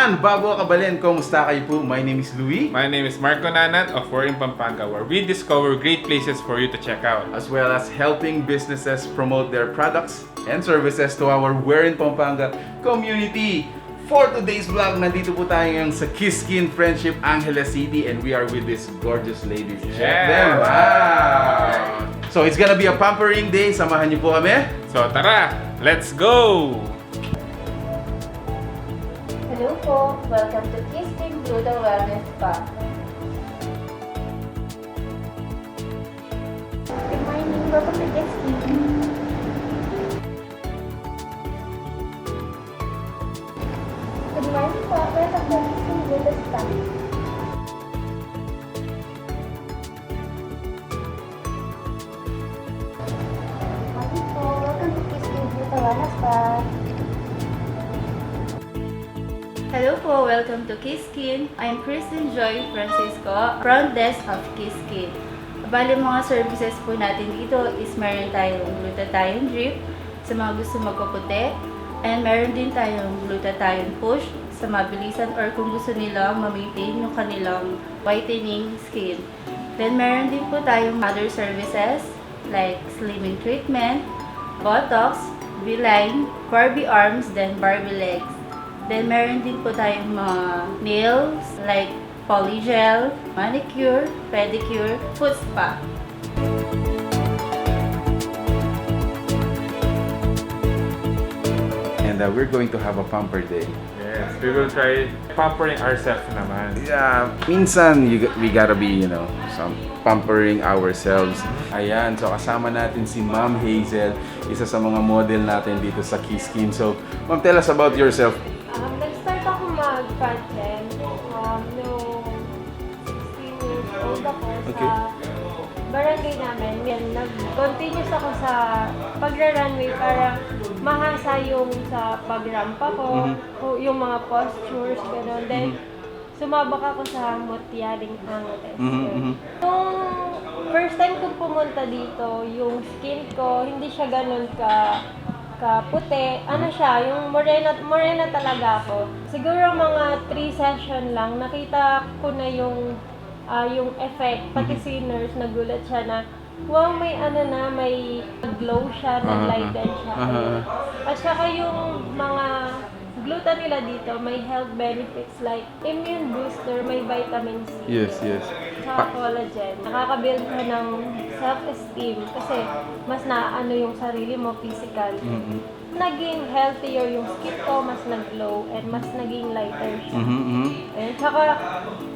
Ayan, bago kabalin, kumusta kayo po? My name is Louie. My name is Marco Nanat of We're in Pampanga, where we discover great places for you to check out. As well as helping businesses promote their products and services to our We're in Pampanga community. For today's vlog, nandito po tayo ngayon sa Kisskin, Friendship, Angeles City, and we are with these gorgeous ladies. Check them! Wow! So it's gonna be a pampering day. Samahan niyo po kami. So tara, let's go! Hello po! Welcome to Kisskin Gluta Wellness Spa. Good morning! Welcome to Kisskin. Good morning po! Welcome to Kisskin Gluta Spa. Good morning po! Welcome to Kisskin Gluta Wellness Spa. Hello po! Welcome to Kisskin. I'm Kristen Joy Francisco, front desk of Kisskin. Bali mga services po natin dito is meron tayong Gluta Drip sa mga gusto magpaputi, and meron din tayong Gluta IV Push sa mabilisan or kung gusto nilang ma-maintain yung kanilang whitening skin. Then meron din po tayong other services like slimming treatment, Botox, Vline, Barbie Arms, then Barbie Legs. Then, meron din po tayong mga nails like Polygel, Manicure, Pedicure, foot spa. And we're going to have a pamper day. Yes, we will try pampering ourselves naman. Yeah, minsan we gotta be, some pampering ourselves. Ayan, so kasama natin si Ma'am Hazel, isa sa mga model natin dito sa Kisskin. So, Ma'am, tell us about yourself. Nag-start ako mag-front-end noong 16 years old ako Okay. sa barangay namin. Nag-continuous ako sa pagra-runway para mahasa yung sa pagrampa ko, yung mga postures, gano'n. Then, sumabak ako sa mutyaring angle. Nung first time ko pumunta dito, yung skin ko, hindi siya gano'n kaputi. Ano siya, yung morena talaga ako. Siguro mga 3 session lang, nakita ko na yung effect. Pati si nurse, nagulat siya na, wow, may glow siya, nag-lighten siya. At saka yung mga gluta nila dito, may health benefits like immune booster, may vitamin C. Yes. Saka collagen. Nakaka-build ka ng self-esteem kasi mas naano yung sarili mo physical. Naging healthier yung skin ko, mas nag-glow, and mas naging lighter siya. And saka,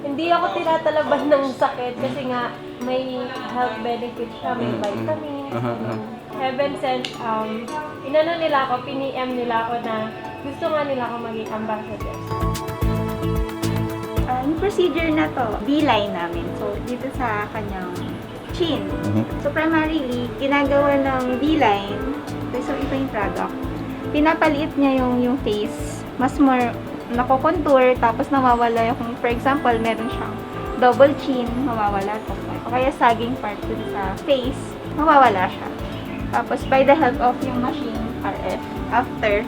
hindi ako tinatalaban ng sakit kasi nga may health benefits siya, may vitamins. Heaven sent, inano nila ako, pin-PM nila ako na gusto nga nila ako maging ambassador. Yung procedure na to, Vline namin. So, dito sa kanyang chin. So, primarily, ginagawa ng Vline, so ito yung product. Pinapaliit niya yung face. Mas more nako-contour, tapos nawawala yung, for example, meron siyang double chin, mawawala to. O kaya sagging part dun sa face, mawawala siya. Tapos, by the help of yung machine, RF, after.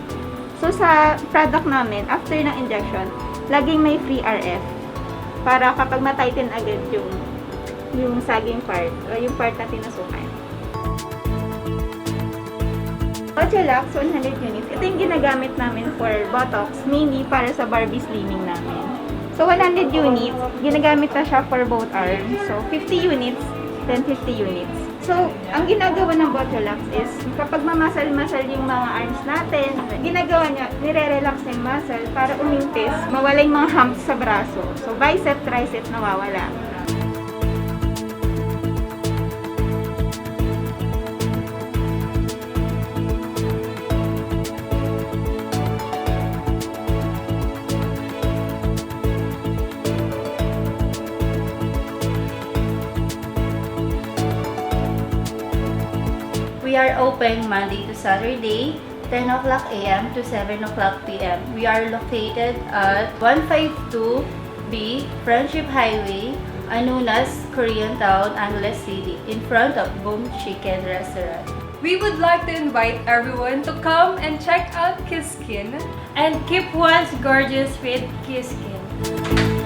So, sa product namin, after ng injection, laging may free RF. Para kapag ma-tighten agad yung sagging part, o yung part na tinasukan. Jawtox 100 units. Ito yung ginagamit namin for Botox, mainly para sa Barbie Slimming namin. So, 100 units, ginagamit na siya for both arms. So, 50 units, then 50 units. So, ang ginagawa ng Jawtox is, kapag mamasal-masal yung mga arms natin, ginagawa niya, nire-relax yung muscle para umintis, mawala yung mga humps sa braso. So, bicep, tricep, nawawala. We are open Monday to Saturday, 10 o'clock a.m. to 7 o'clock p.m. We are located at 152B Friendship Highway, Anunas, Korean Town, Angeles City, in front of Boom Chicken Restaurant. We would like to invite everyone to come and check out Kisskin And keep once gorgeous with Kisskin.